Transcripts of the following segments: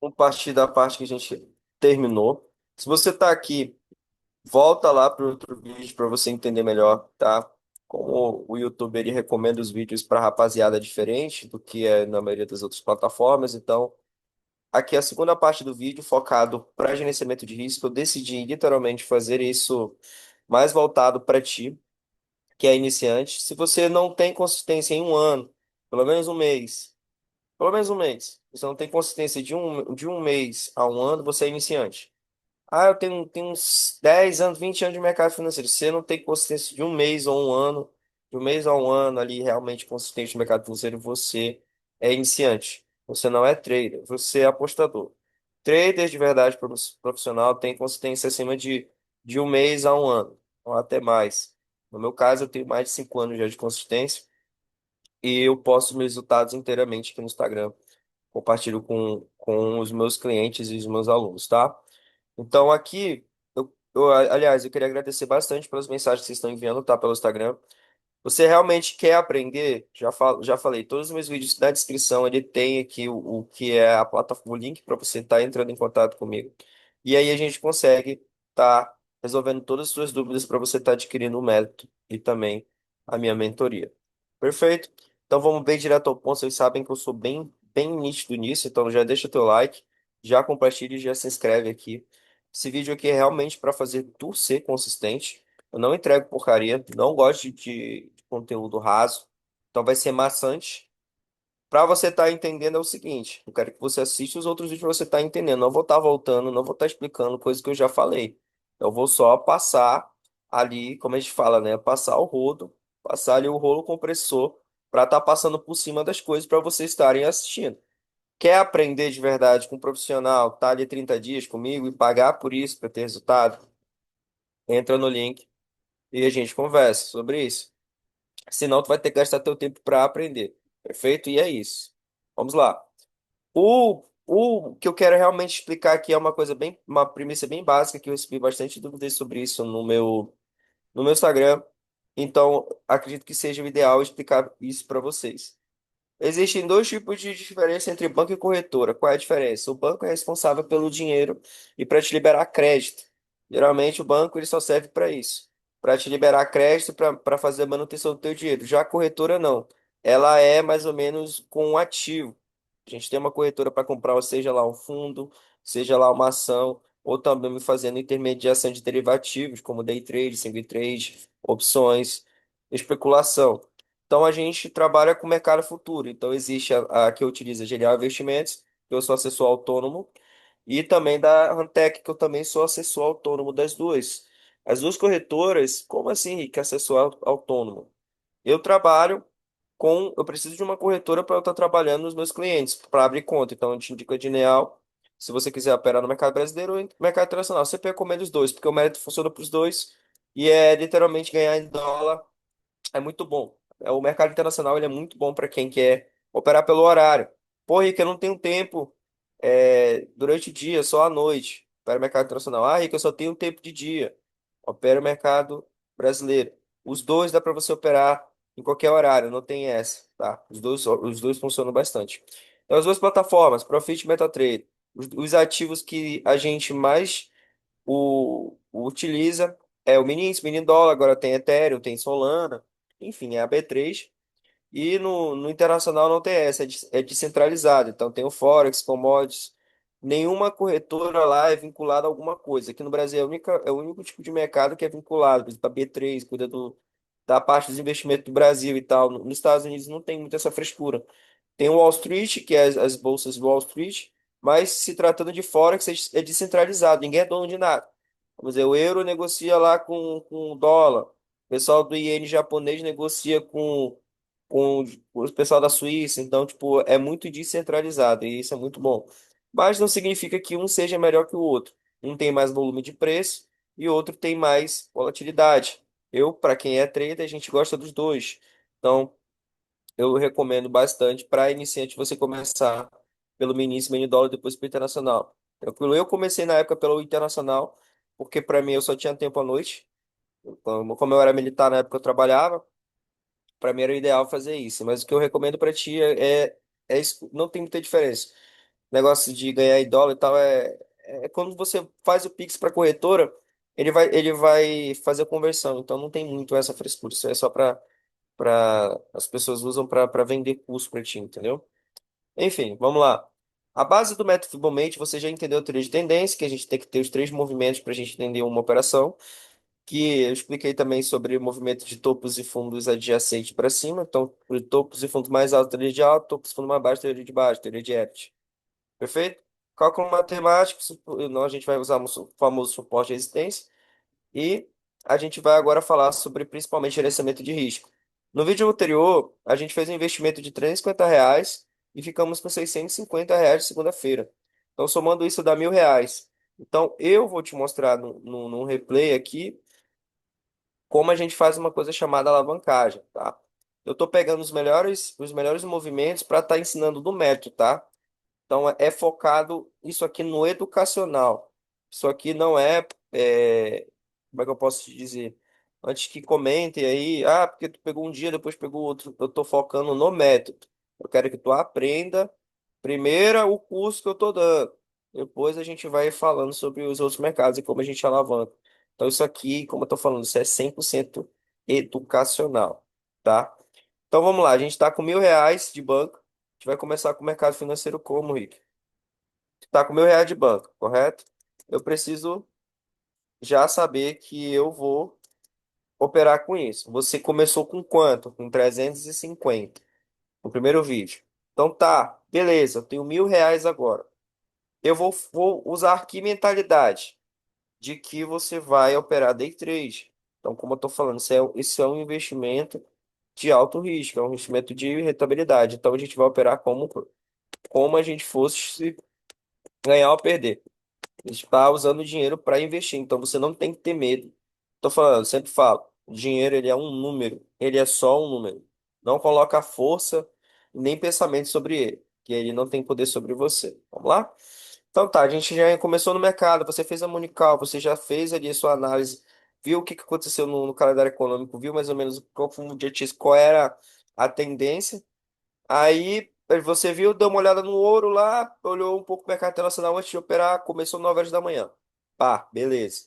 compartilhar da parte que a gente terminou. Se você está aqui, volta lá para o outro vídeo para você entender melhor, tá? Como o YouTube ele recomenda os vídeos para rapaziada diferente do que é na maioria das outras plataformas. Então, aqui é a segunda parte do vídeo focado para gerenciamento de risco. Eu decidi literalmente fazer isso mais voltado para ti, que é iniciante. Se você não tem consistência em um ano, pelo menos um mês. Pelo menos um mês. Você não tem consistência de um mês a um ano, você é iniciante. Ah, eu tenho uns 10 anos, 20 anos de mercado financeiro. Você não tem consistência de um mês ou um ano, de um mês a um ano ali realmente consistente no mercado financeiro, você é iniciante. Você não é trader, você é apostador. Trader de verdade profissional tem consistência acima de um mês a um ano, ou até mais. No meu caso, eu tenho mais de 5 anos já de consistência e eu posto meus resultados inteiramente aqui no Instagram. Compartilho com os meus clientes e os meus alunos, tá? Então aqui, aliás, eu queria agradecer bastante pelas mensagens que vocês estão enviando, tá? Pelo Instagram. Você realmente quer aprender? Já falei, todos os meus vídeos na descrição, ele tem aqui o que é a plataforma, o link para você estar entrando em contato comigo. E aí a gente consegue estar resolvendo todas as suas dúvidas para você estar adquirindo o método e também a minha mentoria. Perfeito? Então vamos bem direto ao ponto. Vocês sabem que eu sou bem nítido nisso, então já deixa teu like, já compartilha e já se inscreve aqui. Esse vídeo aqui é realmente para fazer tu ser consistente. Eu não entrego porcaria, não gosto de conteúdo raso. Então vai ser maçante. Para você estar entendendo é o seguinte, eu quero que você assista os outros vídeos para você estar entendendo. Não vou estar voltando, não vou estar explicando coisas que eu já falei. Eu vou só passar ali, como a gente fala, né? Passar o rodo, passar ali o rolo compressor para estar passando por cima das coisas para vocês estarem assistindo. Quer aprender de verdade com um profissional, tá ali 30 dias comigo e pagar por isso para ter resultado? Entra no link e a gente conversa sobre isso. Senão, tu vai ter que gastar teu tempo para aprender. Perfeito? E é isso. Vamos lá. O que eu quero realmente explicar aqui é uma premissa bem básica que eu recebi bastante dúvidas sobre isso no meu Instagram. Então, acredito que seja o ideal explicar isso para vocês. Existem dois tipos de diferença entre banco e corretora. Qual é a diferença? O banco é responsável pelo dinheiro e para te liberar crédito. Geralmente o banco ele só serve para isso, para te liberar crédito para fazer a manutenção do teu dinheiro. Já a corretora não. Ela é mais ou menos com um ativo. A gente tem uma corretora para comprar, seja lá um fundo, seja lá uma ação, ou também fazendo intermediação de derivativos, como day trade, single trade, opções, especulação. Então a gente trabalha com mercado futuro. Então existe a que utiliza Genial Investimentos, que eu sou assessor autônomo, e também da Rantec, que eu também sou assessor autônomo das duas. As duas corretoras, como assim, Rick, assessor autônomo? Eu trabalho eu preciso de uma corretora para eu estar trabalhando nos meus clientes, para abrir conta. Então eu te indico a Genial, se você quiser operar no mercado brasileiro ou no mercado internacional. Sempre recomendo os dois, porque o mérito funciona para os dois e é literalmente ganhar em dólar é muito bom. O mercado internacional ele é muito bom para quem quer operar pelo horário. Pô, Rick, eu não tenho tempo durante o dia, só à noite. Opera o mercado internacional. Ah, Rick, eu só tenho tempo de dia. Opera o mercado brasileiro. Os dois dá para você operar em qualquer horário, não tem essa, tá? Os dois funcionam bastante. Então, as duas plataformas, Profit e MetaTrader. Os ativos que a gente mais utiliza o mini dólar, agora tem Ethereum, tem Solana, enfim, é a B3. E no internacional não tem essa, é descentralizado. Então tem o Forex, Commodities. Nenhuma corretora lá é vinculada a alguma coisa. Aqui no Brasil é o único tipo de mercado que é vinculado. Por exemplo, a B3 cuida da parte dos investimentos do Brasil e tal. Nos Estados Unidos não tem muito essa frescura. Tem o Wall Street, que é as bolsas do Wall Street, mas se tratando de Forex, é descentralizado, ninguém é dono de nada. Vamos dizer, o euro negocia lá com o dólar, o pessoal do iene japonês negocia com o pessoal da Suíça, então, tipo, é muito descentralizado e isso é muito bom. Mas não significa que um seja melhor que o outro. Um tem mais volume de preço e o outro tem mais volatilidade. Para quem é trader, a gente gosta dos dois. Então, eu recomendo bastante para iniciante você começar pelo mini dólar, depois pelo internacional. Tranquilo? Eu comecei na época pelo internacional, porque para mim eu só tinha tempo à noite. Como eu era militar na época eu trabalhava, para mim era o ideal fazer isso. Mas o que eu recomendo para ti não tem muita diferença. negócio de ganhar em dólar e tal, é quando você faz o Pix para corretora, ele vai fazer a conversão. Então não tem muito essa frescura. Isso é só para as pessoas usam para vender curso para ti, entendeu? Enfim, vamos lá. A base do método Fibonacci, você já entendeu a teoria de tendência, que a gente tem que ter os três movimentos para a gente entender uma operação, que eu expliquei também sobre o movimento de topos e fundos adjacentes para cima. Então, por topos e fundos mais altos, teoria de alto, topos e fundos mais baixos, teoria de baixo, teoria de Elliott. Perfeito? Cálculo matemático, a gente vai usar o famoso suporte e resistência. E a gente vai agora falar sobre principalmente gerenciamento de risco. No vídeo anterior, a gente fez um investimento de R$ 350 e ficamos com R$ 650 de segunda-feira. Então, somando isso, dá R$ 1.000. Então, eu vou te mostrar no replay aqui como a gente faz uma coisa chamada alavancagem, tá? Eu estou pegando os melhores movimentos para estar ensinando do método, tá? Então, é focado isso aqui no educacional. Isso aqui não como é que eu posso te dizer? Antes que comentem aí, porque tu pegou um dia, depois pegou outro. Eu estou focando no método. Eu quero que tu aprenda primeiro o curso que eu estou dando. Depois a gente vai falando sobre os outros mercados e como a gente alavanca. Então, isso aqui, como eu estou falando, isso é 100% educacional, tá? Então, vamos lá. A gente está com R$ 1.000 de banco. A gente vai começar com o mercado financeiro como, Rick? Tá com R$ 1.000 de banco, correto? Eu preciso já saber que eu vou operar com isso. Você começou com quanto? Com 350 no primeiro vídeo. Então tá, beleza, eu tenho R$ 1.000 agora. Eu vou usar que mentalidade? De que você vai operar day trade. Então, como eu estou falando, isso é um investimento de alto risco, é um investimento de rentabilidade. Então, a gente vai operar como a gente fosse ganhar ou perder. Está usando dinheiro para investir, então você não tem que ter medo. Tô falando, eu sempre falo, dinheiro ele é um número, ele é só um número. Não coloca força nem pensamento sobre ele, que ele não tem poder sobre você. Vamos lá? Então tá, a gente já começou no mercado, você fez a Monical, você já fez ali a sua análise, viu o que que aconteceu no calendário econômico, viu mais ou menos qual foi o dia, qual era a tendência. Aí você viu, deu uma olhada no ouro lá, olhou um pouco o mercado internacional antes de operar, começou 9 horas da manhã. Pá, beleza.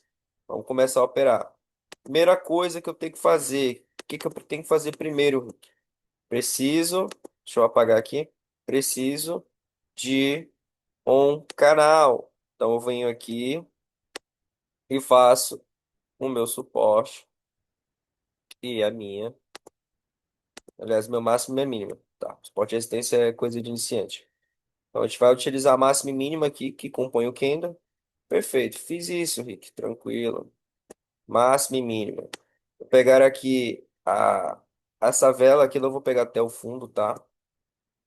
Vamos começar a operar. Primeira coisa que eu tenho que fazer. O que que eu tenho que fazer primeiro? Preciso, deixa eu apagar aqui. Preciso de um canal. Então eu venho aqui e faço o meu suporte e a minha. Aliás, meu máximo e minha mínima. Tá. Suporte e resistência é coisa de iniciante. Então a gente vai utilizar a máxima e mínima aqui que compõe o candle. Perfeito. Fiz isso, Rick. Tranquilo. Máxima e mínima. Vou pegar aqui essa vela aqui, eu não vou pegar até o fundo, tá?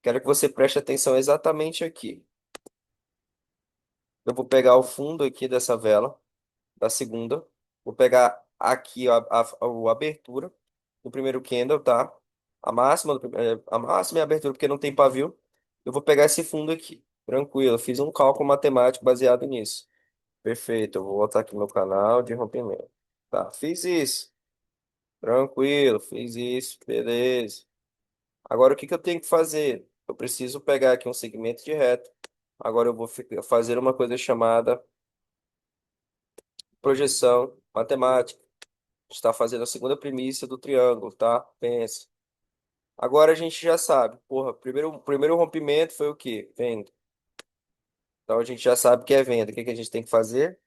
Quero que você preste atenção exatamente aqui. Eu vou pegar o fundo aqui dessa vela, da segunda. Vou pegar aqui a abertura do primeiro candle, tá? A máxima é a abertura porque não tem pavio. Eu vou pegar esse fundo aqui. Tranquilo. Eu fiz um cálculo matemático baseado nisso. Perfeito, eu vou voltar aqui no meu canal de rompimento. Tá, fiz isso. Tranquilo, fiz isso. Beleza. Agora o que que eu tenho que fazer? Eu preciso pegar aqui um segmento de reto. Agora eu vou fazer uma coisa chamada projeção matemática. Está fazendo a segunda premissa do triângulo, tá? Pensa. Agora a gente já sabe. Porra, primeiro rompimento foi o quê? Venda. Então a gente já sabe que é venda. O que que a gente tem que fazer?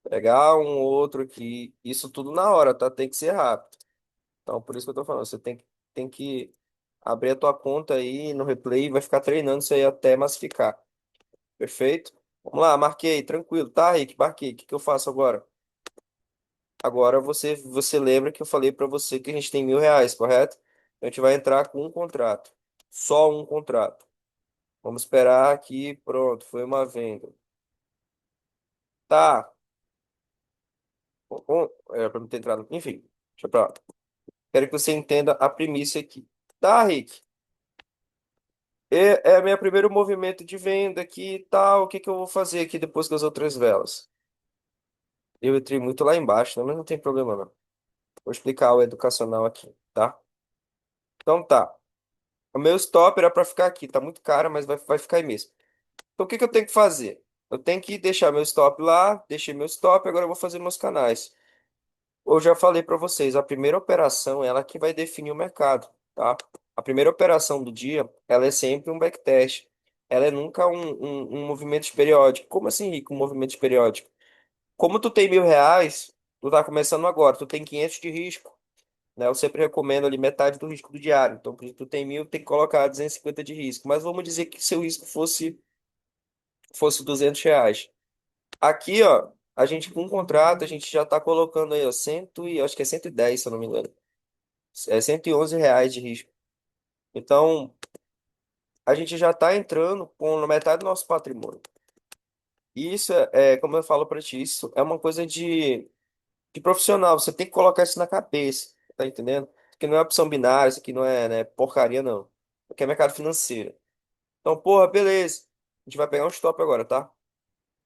Pegar um outro aqui. Isso tudo na hora, tá? Tem que ser rápido. Então, por isso que eu tô falando, você tem que abrir a tua conta aí no replay e vai ficar treinando isso aí até massificar. Perfeito? Vamos lá, marquei, tranquilo. Tá, Rick, marquei. O que que eu faço agora? Agora você lembra que eu falei para você que a gente tem R$ 1.000, correto? A gente vai entrar com um contrato. Só um contrato. Vamos esperar aqui, pronto, foi uma venda. Tá, era para me ter entrado. Enfim, deixa pra lá. Quero que você entenda a premissa aqui. Tá, Rick? É meu primeiro movimento de venda aqui e tal. O que que eu vou fazer aqui depois das outras velas? Eu entrei muito lá embaixo, né? Mas não tem problema não. Vou explicar o educacional aqui, tá? Então tá. O meu stop era para ficar aqui. Tá muito caro, mas vai ficar aí mesmo. Então, o que que eu tenho que fazer? Eu tenho que deixar meu stop lá, deixei meu stop, agora eu vou fazer meus canais. Eu já falei para vocês, a primeira operação, ela que vai definir o mercado, tá? A primeira operação do dia, ela é sempre um backtest. Ela é nunca um movimento periódico. Como assim, Rico, um movimento periódico? Como tu tem R$ 1.000, tu tá começando agora, tu tem 500 de risco, né? Eu sempre recomendo ali metade do risco do diário. Então, por exemplo, tu tem 1.000, tem que colocar 250 de risco. Mas vamos dizer que seu risco fosse R$ 200. Aqui, ó, a gente com um contrato, a gente já tá colocando aí, ó, acho que é 110, se eu não me engano. É R$ 111 de risco. Então, a gente já tá entrando com metade do nosso patrimônio. E isso como eu falo para ti, isso é uma coisa de profissional. Você tem que colocar isso na cabeça, tá entendendo? Porque não é opção binária, isso aqui não é, né, porcaria, não. Aqui é mercado financeiro. Então, porra, beleza. A gente vai pegar um stop agora, tá?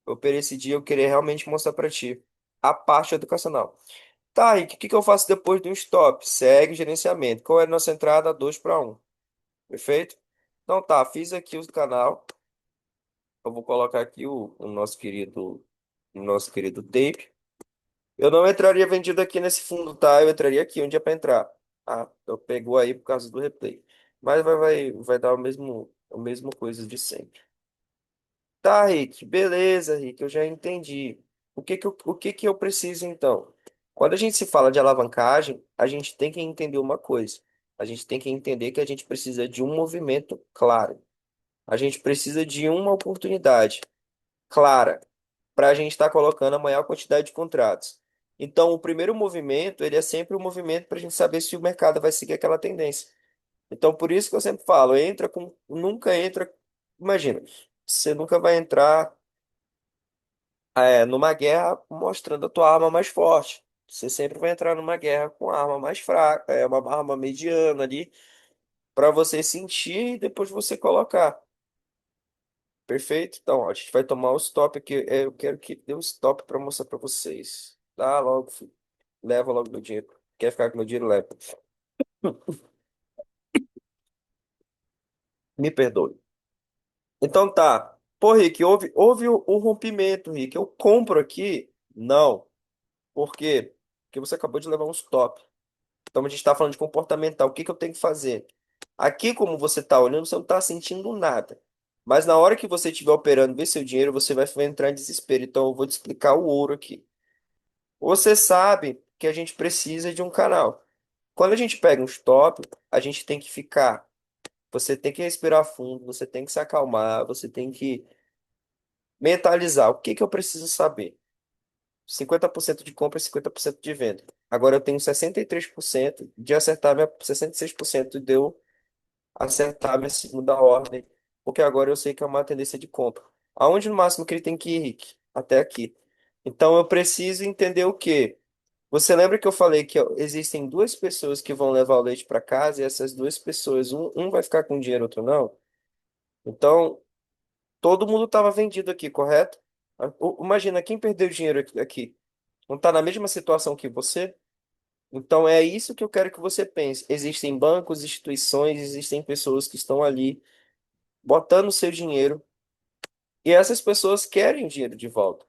Eu operei esse dia, eu queria realmente mostrar para ti a parte educacional. Tá, e o que que eu faço depois do stop? Segue o gerenciamento. Qual é a nossa entrada? 2-1. Perfeito? Então tá, fiz aqui o canal. Eu vou colocar aqui o nosso querido tape. Eu não entraria vendido aqui nesse fundo, tá? Eu entraria aqui onde é para entrar. Ah, eu pegou aí por causa do replay. Mas vai dar o mesmo coisa de sempre. Tá, Rick, beleza, Rick, eu já entendi. O que que eu preciso então? Quando a gente se fala de alavancagem, a gente tem que entender uma coisa. A gente tem que entender que a gente precisa de um movimento claro. A gente precisa de uma oportunidade clara para a gente estar colocando a maior quantidade de contratos. Então, o primeiro movimento, ele é sempre um movimento para a gente saber se o mercado vai seguir aquela tendência. Então, por isso que eu sempre falo, nunca entra, imagina, você nunca vai entrar numa guerra mostrando a tua arma mais forte. Você sempre vai entrar numa guerra com a arma mais fraca, uma arma mediana ali, para você sentir e depois você colocar. Perfeito? Então, ó, a gente vai tomar o stop aqui. Eu quero que dê um stop para mostrar para vocês. Dá logo, filho. Leva logo meu dinheiro. Quer ficar com meu dinheiro? Leva. Me perdoe. Então tá. Pô, Rick, houve o rompimento, Rick. Eu compro aqui? Não. Por quê? Porque você acabou de levar um stop. Então a gente está falando de comportamental. O que que eu tenho que fazer? Aqui, como você está olhando, você não está sentindo nada. Mas na hora que você estiver operando, ver seu dinheiro, você vai entrar em desespero. Então eu vou te explicar o ouro aqui. Você sabe que a gente precisa de um canal. Quando a gente pega um stop, a gente tem que ficar. Você tem que respirar fundo, você tem que se acalmar, você tem que mentalizar. O que que eu preciso saber? 50% de compra e 50% de venda. Agora eu tenho 63% de acertar 66% de eu acertar minha segunda ordem, porque agora eu sei que é uma tendência de compra. Aonde no máximo que ele tem que ir, Rick? Até aqui. Então eu preciso entender o quê? Você lembra que eu falei que ó, existem duas pessoas que vão levar o leite para casa e essas duas pessoas, um vai ficar com dinheiro, outro não? Então, todo mundo estava vendido aqui, correto? Imagina, quem perdeu dinheiro aqui? Não está na mesma situação que você? Então, é isso que eu quero que você pense. Existem bancos, instituições, existem pessoas que estão ali botando o seu dinheiro e essas pessoas querem o dinheiro de volta.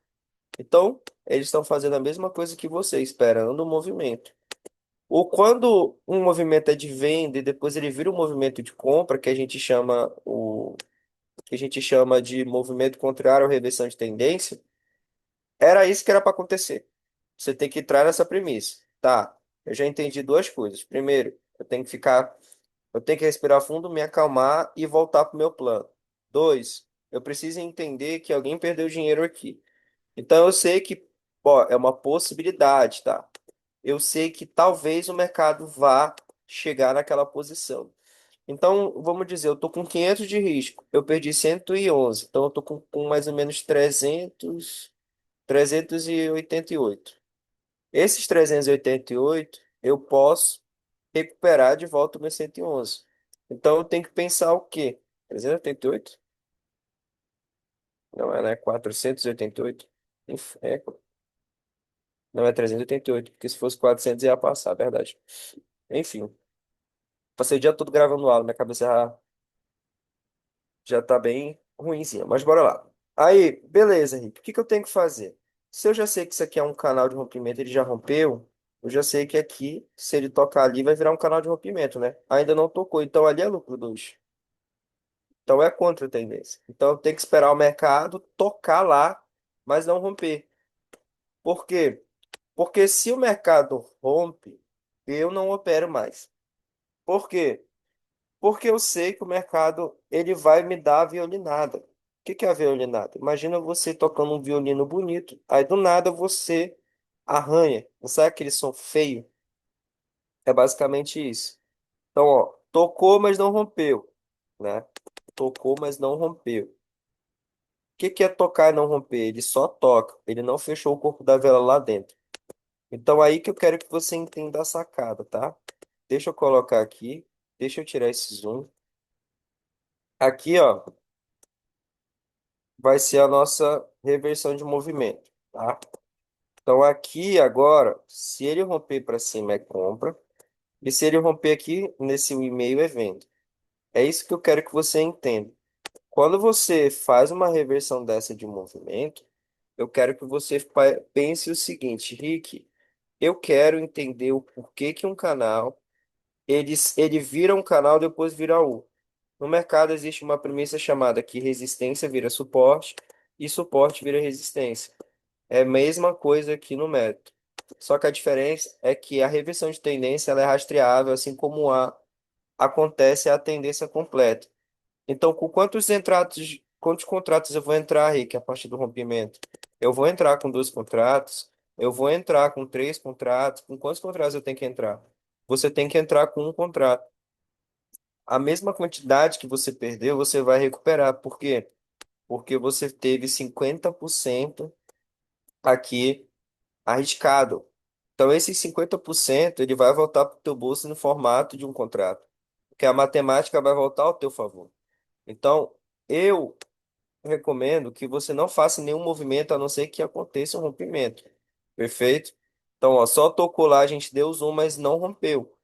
Então, eles estão fazendo a mesma coisa que você, esperando o movimento. Ou quando um movimento é de venda e depois ele vira um movimento de compra, que a gente chama de movimento contrário ou reversão de tendência, era isso que era para acontecer. Você tem que entrar nessa premissa. Tá, eu já entendi duas coisas. Primeiro, eu tenho que respirar fundo, me acalmar e voltar para o meu plano. Dois, eu preciso entender que alguém perdeu dinheiro aqui. Então eu sei que, ó, é uma possibilidade, tá? Eu sei que talvez o mercado vá chegar naquela posição. Então, vamos dizer, eu tô com 500 de risco, eu perdi 111, então eu tô com mais ou menos 388. Esses 388, eu posso recuperar de volta os meus 111. Então, eu tenho que pensar o quê? 388? Não é, né? 488? Não é 388, porque se fosse 400 ia passar, é verdade. Enfim, passei o dia todo gravando aula, minha cabeça já tá bem. ruinzinha, mas bora lá. Aí, beleza, Henrique. O que que eu tenho que fazer? Se eu já sei que isso aqui é um canal de rompimento, ele já rompeu, eu já sei que aqui, se ele tocar ali, vai virar um canal de rompimento, né? Ainda não tocou, então ali é lucro 2. Então é contra a tendência. Então eu tenho que esperar o mercado tocar lá, mas não romper. Por quê? Porque se o mercado rompe, eu não opero mais. Por quê? Porque eu sei que o mercado ele vai me dar a violinada. O que que é a violinada? Imagina você tocando um violino bonito, aí do nada você arranha. Não sabe aquele som feio? É basicamente isso. Então, ó, tocou, mas não rompeu, né? Tocou, mas não rompeu. O que que é tocar e não romper? Ele só toca, ele não fechou o corpo da vela lá dentro. Então, aí que eu quero que você entenda a sacada, tá? Deixa eu colocar aqui, deixa eu tirar esse zoom. Aqui, ó, vai ser a nossa reversão de movimento, tá? Então aqui agora, se ele romper para cima é compra, e se ele romper aqui nesse e-mail é venda. É isso que eu quero que você entenda. Quando você faz uma reversão dessa de movimento, eu quero que você pense o seguinte, Rick, eu quero entender o porquê que um canal ele vira um canal depois vira outro. No mercado existe uma premissa chamada que resistência vira suporte e suporte vira resistência. É a mesma coisa aqui no método. Só que a diferença é que a reversão de tendência ela é rastreável, assim como acontece a tendência completa. Então, com quantos contratos eu vou entrar, Rick, a partir do rompimento? Eu vou entrar com 2 contratos, eu vou entrar com 3 contratos. Com quantos contratos eu tenho que entrar? Você tem que entrar com um contrato. A mesma quantidade que você perdeu, você vai recuperar. Por quê? Porque você teve 50% aqui arriscado. Então, esses 50% ele vai voltar para o teu bolso no formato de um contrato, porque a matemática vai voltar ao teu favor. Então, eu recomendo que você não faça nenhum movimento a não ser que aconteça um rompimento. Perfeito? Então, ó, só tocou lá, a gente deu zoom, mas não rompeu.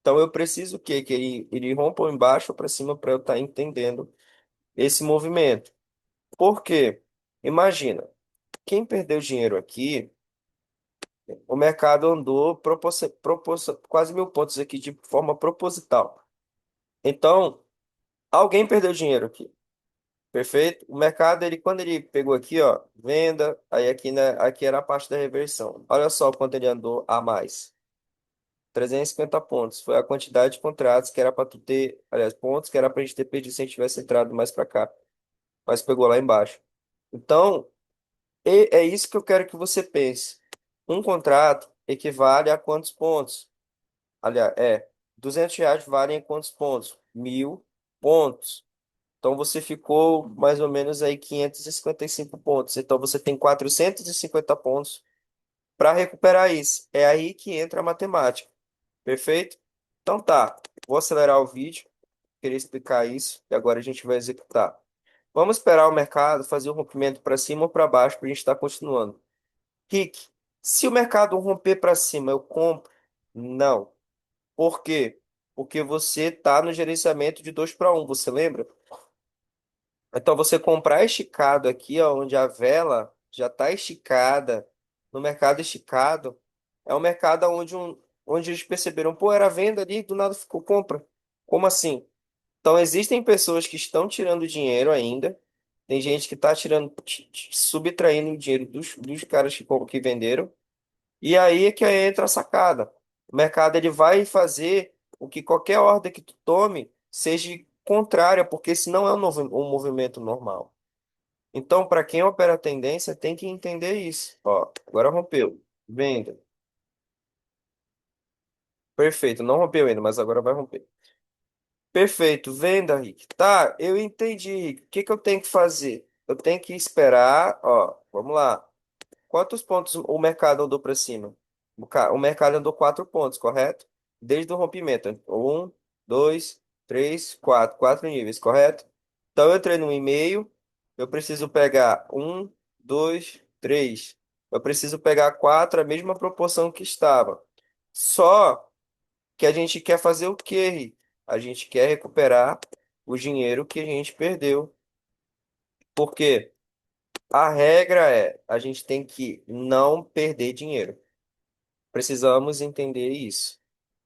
Então, eu preciso o quê? Que ele rompa embaixo ou para cima para eu estar entendendo esse movimento. Por quê? Imagina, quem perdeu dinheiro aqui. O mercado andou quase 1.000 pontos aqui de forma proposital. Então, alguém perdeu dinheiro aqui, perfeito? O mercado, ele, quando ele pegou aqui, ó, venda, aí aqui, né, aqui era a parte da reversão. Olha só quanto ele andou a mais. 350 pontos. Foi a quantidade de contratos que era para tu ter, aliás, pontos que era para a gente ter perdido se a gente tivesse entrado mais para cá. Mas pegou lá embaixo. Então, é isso que eu quero que você pense. Um contrato equivale a quantos pontos? Aliás, R$ 200 valem quantos pontos? 1.000 pontos. Então você ficou mais ou menos aí 555 pontos. Então você tem 450 pontos para recuperar isso. É aí que entra a matemática. Perfeito? Então tá. Vou acelerar o vídeo. Queria explicar isso e agora a gente vai executar. Vamos esperar o mercado fazer o rompimento para cima ou para baixo para a gente estar continuando. Rick, se o mercado romper para cima, eu compro? Não. Por quê? Porque você está no gerenciamento de 2 para 1, você lembra? Então, você comprar esticado aqui, ó, onde a vela já está esticada, no mercado esticado, é um mercado onde eles perceberam, pô, era venda ali, do nada ficou compra. Como assim? Então, existem pessoas que estão tirando dinheiro ainda, tem gente que está tirando, subtraindo o dinheiro dos caras que venderam, e aí é que entra a sacada. O mercado ele vai fazer o que qualquer ordem que tu tome seja contrária, porque esse não é um movimento normal. Então, para quem opera a tendência, tem que entender isso. Ó, agora rompeu. Venda. Perfeito. Não rompeu ainda, mas agora vai romper. Perfeito. Venda, Rick. Tá, eu entendi, Rick. O que que eu tenho que fazer? Eu tenho que esperar. Ó, vamos lá. Quantos pontos o mercado andou para cima? O mercado andou 4 pontos, correto? Desde o rompimento. Um, dois, três, quatro. 4 níveis, correto? Então eu entrei no e-mail. Eu preciso pegar um, dois, três. Eu preciso pegar quatro, a mesma proporção que estava. Só que a gente quer fazer o quê, Rick? A gente quer recuperar o dinheiro que a gente perdeu. Porque a regra é, a gente tem que não perder dinheiro. Precisamos entender isso.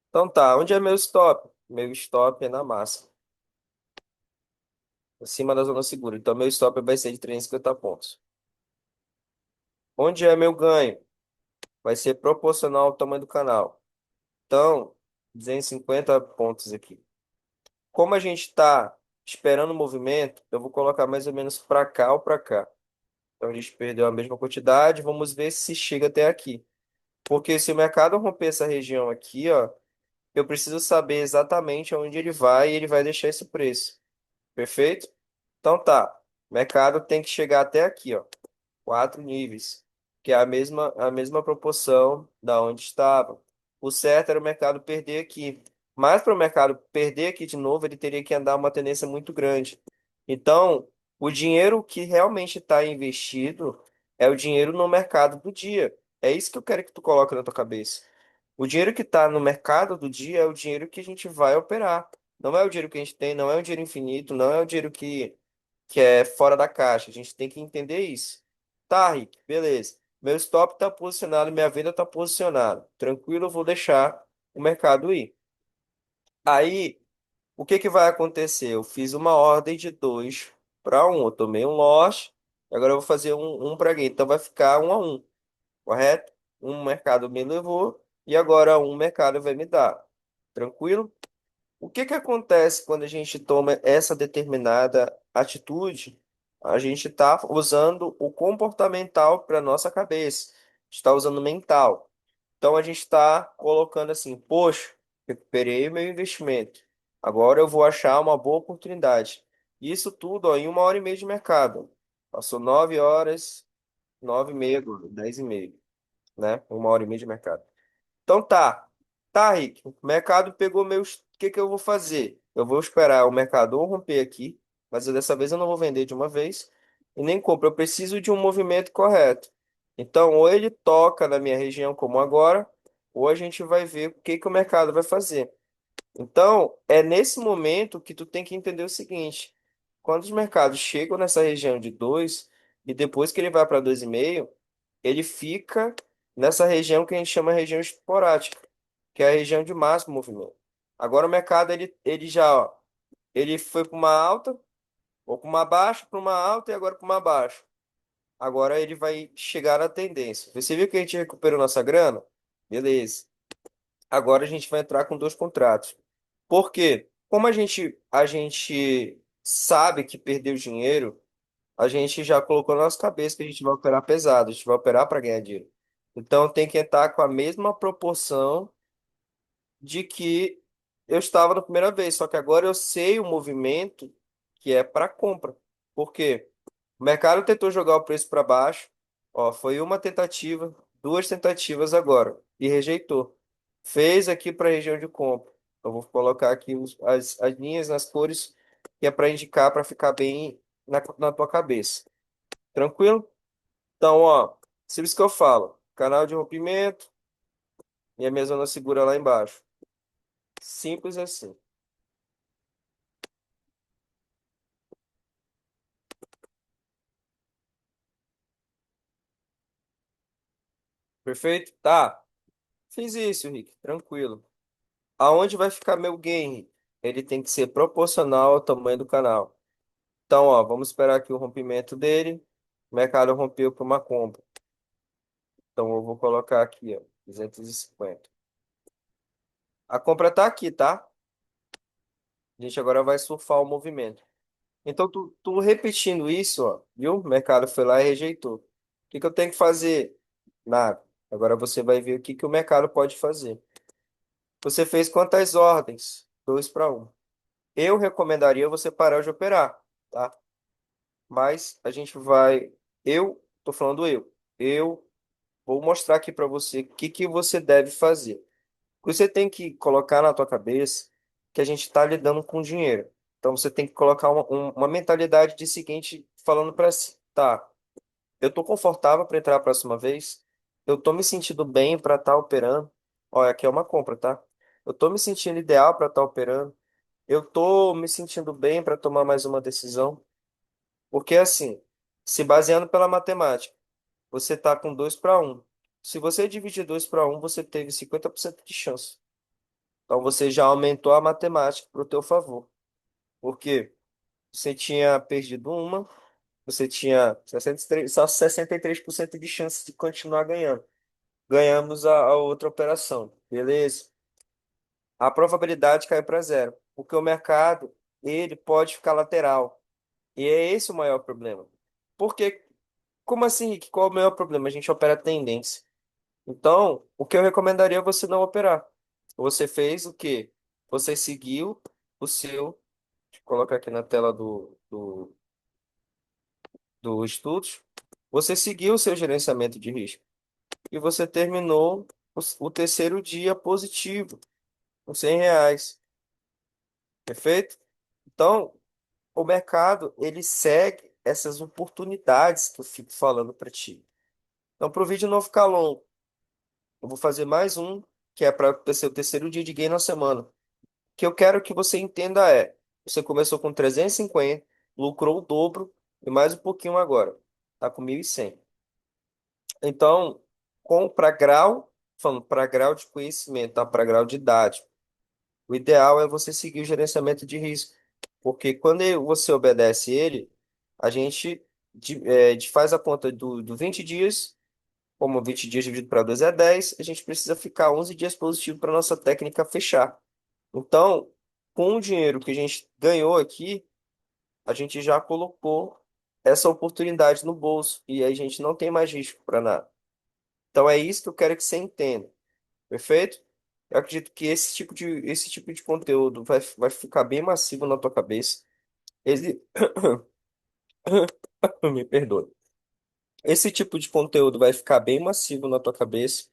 Então tá, onde é meu stop? Meu stop é na máxima, acima da zona segura. Então meu stop vai ser de 350 pontos. Onde é meu ganho? Vai ser proporcional ao tamanho do canal. Então, 250 pontos aqui. Como a gente está esperando o movimento, eu vou colocar mais ou menos para cá ou para cá. Então a gente perdeu a mesma quantidade, vamos ver se chega até aqui. Porque se o mercado romper essa região aqui, ó, eu preciso saber exatamente aonde ele vai e ele vai deixar esse preço. Perfeito? Então tá. O mercado tem que chegar até aqui, ó. 4 níveis, que é a mesma proporção da onde estava. O certo era o mercado perder aqui. Mas para o mercado perder aqui de novo, ele teria que andar uma tendência muito grande. Então, o dinheiro que realmente está investido é o dinheiro no mercado do dia. É isso que eu quero que tu coloque na tua cabeça. O dinheiro que está no mercado do dia é o dinheiro que a gente vai operar. Não é o dinheiro que a gente tem, não é um dinheiro infinito, não é o dinheiro que é fora da caixa. A gente tem que entender isso. Tá, Rick, beleza. Meu stop está posicionado, minha venda está posicionada. Tranquilo, eu vou deixar o mercado ir. Aí, o que que vai acontecer? Eu fiz uma ordem de 2 para 1. Eu tomei um loss, agora eu vou fazer um para quem? Então vai ficar 1 a 1, correto? Um mercado me levou e agora um mercado vai me dar. Tranquilo? O que que acontece quando a gente toma essa determinada atitude? A gente está usando o comportamental para nossa cabeça, está usando o mental. Então a gente está colocando assim, poxa, recuperei o meu investimento. Agora eu vou achar uma boa oportunidade. Isso tudo, ó, em 1 hora e meia de mercado. Passou 9 horas, 9h30, 10h30, né? 1 hora e meia de mercado. Então tá. Tá, Rick. O mercado pegou meus. O que que eu vou fazer? Eu vou esperar o mercado ou romper aqui, mas dessa vez eu não vou vender de uma vez e nem compro. Eu preciso de um movimento correto. Então, ou ele toca na minha região como agora, ou a gente vai ver o que que o mercado vai fazer. Então, é nesse momento que tu tem que entender o seguinte: quando os mercados chegam nessa região de 2 e depois que ele vai para 2,5, ele fica nessa região que a gente chama região esporádica, que é a região de máximo movimento. Agora o mercado ele já, ó, ele foi para uma alta, ou para uma baixa, para uma alta e agora para uma baixa. Agora ele vai chegar na tendência. Você viu que a gente recuperou nossa grana? Beleza. Agora a gente vai entrar com 2 contratos. Por quê? Como a gente sabe que perdeu dinheiro, a gente já colocou na nossa cabeça que a gente vai operar pesado, a gente vai operar para ganhar dinheiro. Então tem que entrar com a mesma proporção de que eu estava na primeira vez, só que agora eu sei o movimento que é para compra. Por quê? O mercado tentou jogar o preço para baixo, ó, foi uma tentativa, 2 tentativas agora e rejeitou. Fez aqui para a região de compra. Eu vou colocar aqui as linhas nas cores que é para indicar para ficar bem na tua cabeça. Tranquilo? Então, ó, se isso que eu falo, canal de rompimento e a minha zona segura lá embaixo. Simples assim. Perfeito? Tá. Fiz isso, Rick. Tranquilo. Aonde vai ficar meu gain, Rick? Ele tem que ser proporcional ao tamanho do canal. Então, ó, vamos esperar aqui o rompimento dele. O mercado rompeu para uma compra. Então, eu vou colocar aqui, ó, 250. A compra tá aqui, tá? A gente agora vai surfar o movimento. Então, tu repetindo isso, ó, viu? O mercado foi lá e rejeitou. O que que eu tenho que fazer? Nada. Agora você vai ver o que que o mercado pode fazer. Você fez quantas ordens? 2 para 1. Eu recomendaria você parar de operar, tá? Mas a gente vai. Eu, tô falando eu vou mostrar aqui para você o que que você deve fazer. Você tem que colocar na tua cabeça que a gente está lidando com dinheiro. Então você tem que colocar uma mentalidade de seguinte, falando para si, tá? Eu tô confortável para entrar a próxima vez. Eu tô me sentindo bem para estar operando. Olha, aqui é uma compra, tá? Eu tô me sentindo ideal para estar operando. Eu tô me sentindo bem para tomar mais uma decisão. Porque assim, se baseando pela matemática, você está com 2 para 1. Se você dividir 2 para 1, você teve 50% de chance. Então você já aumentou a matemática para o teu favor. Porque você tinha perdido uma, você tinha 63, só 63% de chance de continuar ganhando. Ganhamos a outra operação, beleza? A probabilidade cai para zero, porque o mercado, ele pode ficar lateral. E é esse o maior problema. Porque, como assim, Rick? Qual é o maior problema? A gente opera tendência. Então, o que eu recomendaria é você não operar. Você fez o quê? Você seguiu o seu. Deixa eu colocar aqui na tela do estudos. Você seguiu o seu gerenciamento de risco. E você terminou o terceiro dia positivo, com R$ 100. Perfeito? Então, o mercado, ele segue essas oportunidades que eu fico falando para ti. Então, para o vídeo não ficar longo, eu vou fazer mais um, que é para ser o terceiro dia de gain na semana. O que eu quero que você entenda é, você começou com 350, lucrou o dobro e mais um pouquinho agora. Tá com 1.100. Então, para grau, falando para grau de conhecimento, tá? Para grau de idade, o ideal é você seguir o gerenciamento de risco. Porque quando você obedece ele, a gente faz a conta do 20 dias, como 20 dias dividido para 2 é 10, a gente precisa ficar 11 dias positivo para nossa técnica fechar. Então, com o dinheiro que a gente ganhou aqui, a gente já colocou essa oportunidade no bolso e a gente não tem mais risco para nada. Então, é isso que eu quero que você entenda. Perfeito? Eu acredito que esse tipo de conteúdo vai ficar bem massivo na tua cabeça. Ele... Me perdoe. Esse tipo de conteúdo vai ficar bem massivo na tua cabeça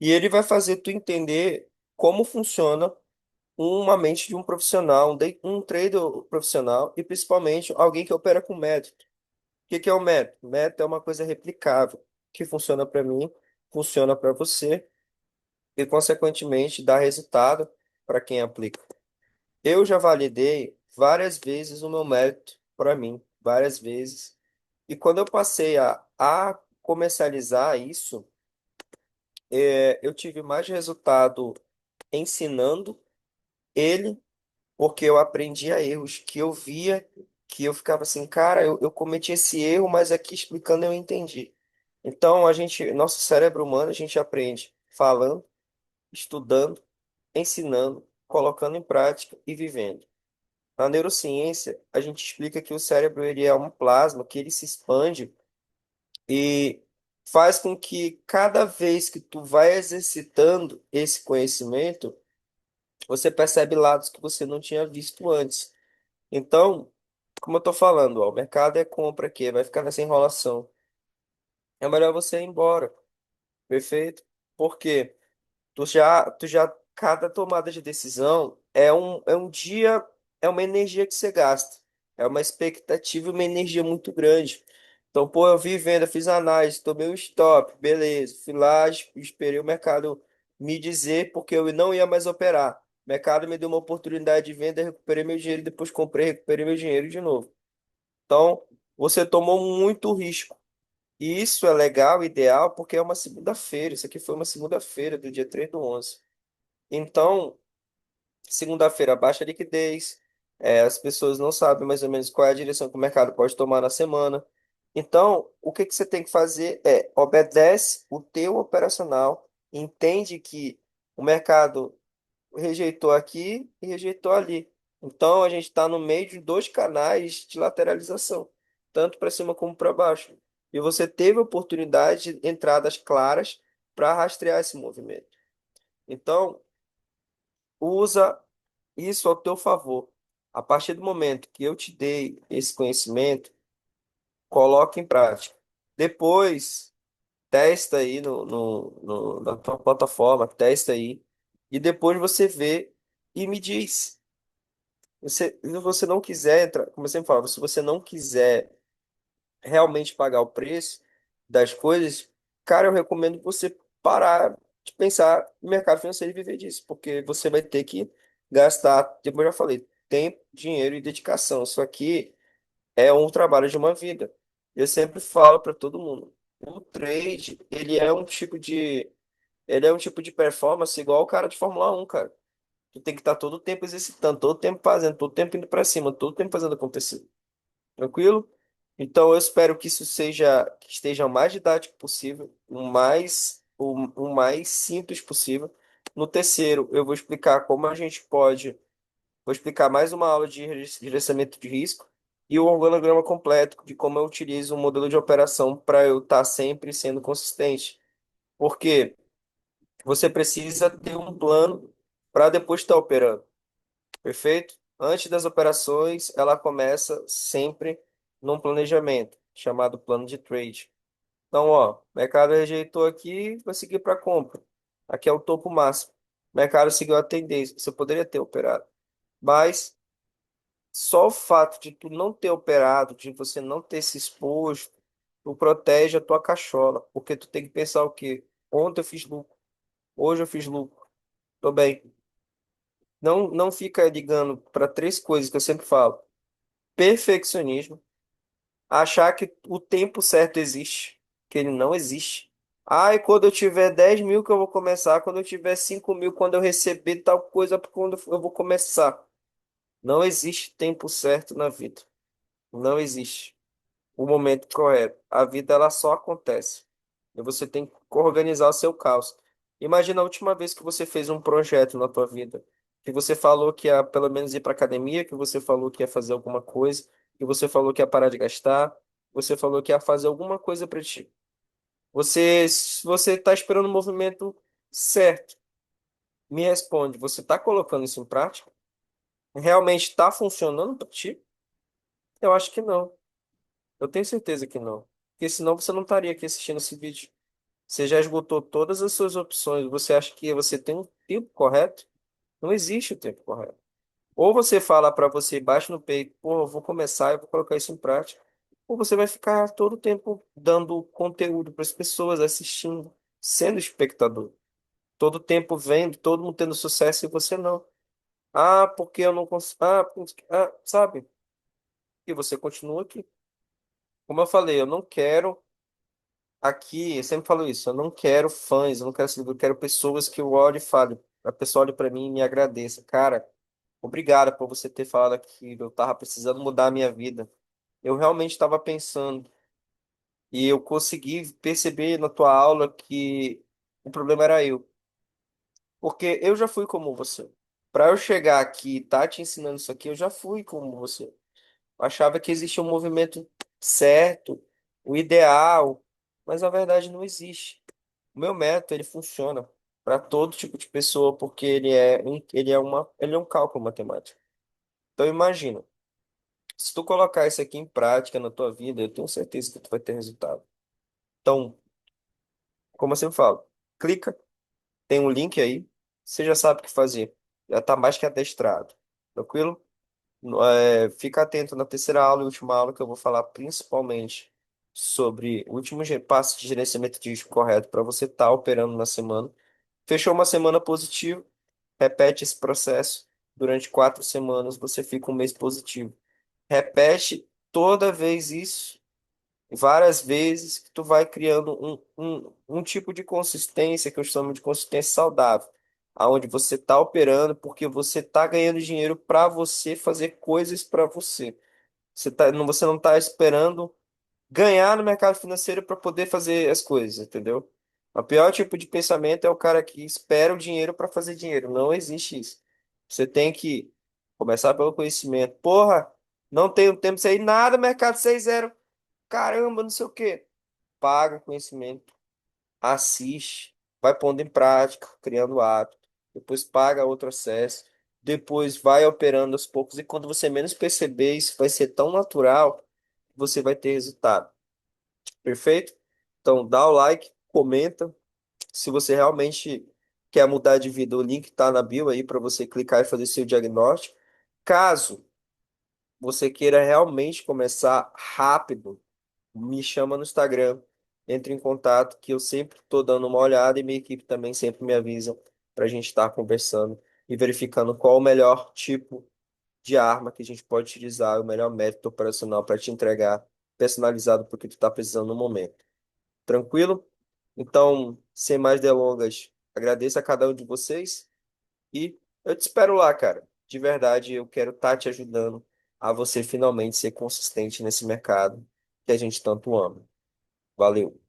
e ele vai fazer tu entender como funciona uma mente de um profissional, um trader profissional e principalmente alguém que opera com método. O que que é o método? Método é uma coisa replicável, que funciona para mim, funciona para você e, consequentemente, dá resultado para quem aplica. Eu já validei várias vezes o meu mérito para mim, várias vezes. E quando eu passei a comercializar isso, eu tive mais resultado ensinando ele, porque eu aprendia erros que eu via, que eu ficava assim, cara, eu cometi esse erro, mas aqui explicando eu entendi. Então, nosso cérebro humano, a gente aprende falando, estudando, ensinando, colocando em prática e vivendo. Na neurociência, a gente explica que o cérebro ele é um plasma que ele se expande e faz com que cada vez que tu vai exercitando esse conhecimento, você percebe lados que você não tinha visto antes. Então, como eu tô falando, ó, o mercado é compra aqui, vai ficar nessa enrolação. É melhor você ir embora, perfeito? Por quê? Cada tomada de decisão é um dia, é uma energia que você gasta. É uma expectativa e uma energia muito grande. Então, pô, eu vi venda, fiz análise, tomei um stop, beleza. Fui lá, esperei o mercado me dizer porque eu não ia mais operar. O mercado me deu uma oportunidade de venda, recuperei meu dinheiro, depois comprei, recuperei meu dinheiro de novo. Então, você tomou muito risco. E isso é legal, ideal, porque é uma segunda-feira. Isso aqui foi uma segunda-feira, do dia 3/11. Então, segunda-feira, baixa liquidez, as pessoas não sabem mais ou menos qual é a direção que o mercado pode tomar na semana. Então, o que que você tem que fazer é obedece o teu operacional, entende que o mercado rejeitou aqui e rejeitou ali. Então, a gente está no meio de dois canais de lateralização, tanto para cima como para baixo. E você teve a oportunidade de entradas claras para rastrear esse movimento. Então, usa isso ao teu favor. A partir do momento que eu te dei esse conhecimento, coloque em prática. Depois, testa aí na tua plataforma, testa aí. E depois você vê e me diz. Se você não quiser entrar, como eu sempre falo, se você não quiser realmente pagar o preço das coisas, cara, eu recomendo você parar de pensar no mercado financeiro e viver disso, porque você vai ter que gastar, como eu já falei, tempo, dinheiro e dedicação. Isso aqui é um trabalho de uma vida. Eu sempre falo para todo mundo, o trade, ele é um tipo de performance igual o cara de Fórmula 1, cara. Tu tem que estar todo o tempo exercitando, todo o tempo fazendo, todo o tempo indo para cima, todo o tempo fazendo acontecer. Tranquilo? Então eu espero que isso seja, que esteja o mais didático possível, o mais simples possível. No terceiro, eu vou explicar como a gente pode. Vou explicar mais uma aula de gerenciamento de risco e o organograma completo de como eu utilizo o modelo de operação para eu estar sempre sendo consistente. Porque você precisa ter um plano para depois estar operando. Perfeito? Antes das operações, ela começa sempre num planejamento, chamado plano de trade. Então, ó, o mercado rejeitou aqui, vai seguir para compra. Aqui é o topo máximo. O mercado seguiu a tendência. Você poderia ter operado. Mas só o fato de tu não ter operado, de você não ter se exposto, tu protege a tua cachola. Porque tu tem que pensar o quê? Ontem eu fiz lucro, hoje eu fiz lucro. Tô bem. Não fica ligando para três coisas que eu sempre falo. Perfeccionismo, achar que o tempo certo existe, que ele não existe. Ai, quando eu tiver 10 mil que eu vou começar, quando eu tiver 5 mil, quando eu receber tal coisa, quando eu vou começar. Não existe tempo certo na vida. Não existe o momento correto. A vida ela só acontece. E você tem que organizar o seu caos. Imagina a última vez que você fez um projeto na tua vida, que você falou que ia pelo menos ir para academia, que você falou que ia fazer alguma coisa, que você falou que ia parar de gastar, você falou que ia fazer alguma coisa para ti. Você está esperando o movimento certo. Me responde, você está colocando isso em prática? Realmente está funcionando para ti? Eu acho que não. Eu tenho certeza que não. Porque senão você não estaria aqui assistindo esse vídeo. Você já esgotou todas as suas opções. Você acha que você tem um tempo correto? Não existe o tempo correto. Ou você fala para você, bate no peito, pô, eu vou começar, eu vou colocar isso em prática. Ou você vai ficar todo o tempo dando conteúdo para as pessoas, assistindo, sendo espectador. Todo o tempo vendo, todo mundo tendo sucesso e você não. Ah, porque eu não consigo. Sabe? E você continua aqui. Como eu falei, eu não quero. Aqui, eu sempre falo isso, eu não quero fãs, eu não quero seguidor, eu quero pessoas que eu olhe e fale, a pessoa olhe para mim e me agradeça. Cara, obrigado por você ter falado aquilo, eu tava precisando mudar a minha vida. Eu realmente estava pensando e eu consegui perceber na tua aula que o problema era eu, porque eu já fui como você. Para eu chegar aqui e tá te ensinando isso aqui, eu já fui como você. Eu achava que existia um movimento certo, o ideal, mas na verdade não existe. O meu método, ele funciona para todo tipo de pessoa, porque ele é um cálculo matemático. Então imagina, se tu colocar isso aqui em prática na tua vida, eu tenho certeza que tu vai ter resultado. Então, como eu sempre falo, clica, tem um link aí, você já sabe o que fazer. Já tá mais que adestrado. Tranquilo? Fica atento na terceira aula e última aula que eu vou falar principalmente sobre o último passo de gerenciamento de risco correto para você estar operando na semana. Fechou uma semana positiva, repete esse processo durante 4 semanas, você fica um mês positivo. Repete toda vez isso, várias vezes, que tu vai criando um tipo de consistência que eu chamo de consistência saudável, aonde você está operando porque você está ganhando dinheiro para você fazer coisas para você. Você não está esperando ganhar no mercado financeiro para poder fazer as coisas, entendeu? O pior tipo de pensamento é o cara que espera o dinheiro para fazer dinheiro. Não existe isso. Você tem que começar pelo conhecimento. Porra, não tenho tempo de sair nada, mercado 6-0. Caramba, não sei o quê. Paga o conhecimento, assiste, vai pondo em prática, criando hábito. Depois paga outro acesso. Depois vai operando aos poucos. E quando você menos perceber, isso vai ser tão natural que você vai ter resultado. Perfeito? Então, dá o like, comenta. Se você realmente quer mudar de vida, o link está na bio aí para você clicar e fazer seu diagnóstico. Caso você queira realmente começar rápido, me chama no Instagram, entre em contato, que eu sempre estou dando uma olhada e minha equipe também sempre me avisa para a gente estar conversando e verificando qual o melhor tipo de arma que a gente pode utilizar, o melhor método operacional para te entregar personalizado porque tu está precisando no momento. Tranquilo? Então, sem mais delongas, agradeço a cada um de vocês e eu te espero lá, cara. De verdade, eu quero estar te ajudando a você finalmente ser consistente nesse mercado que a gente tanto ama. Valeu.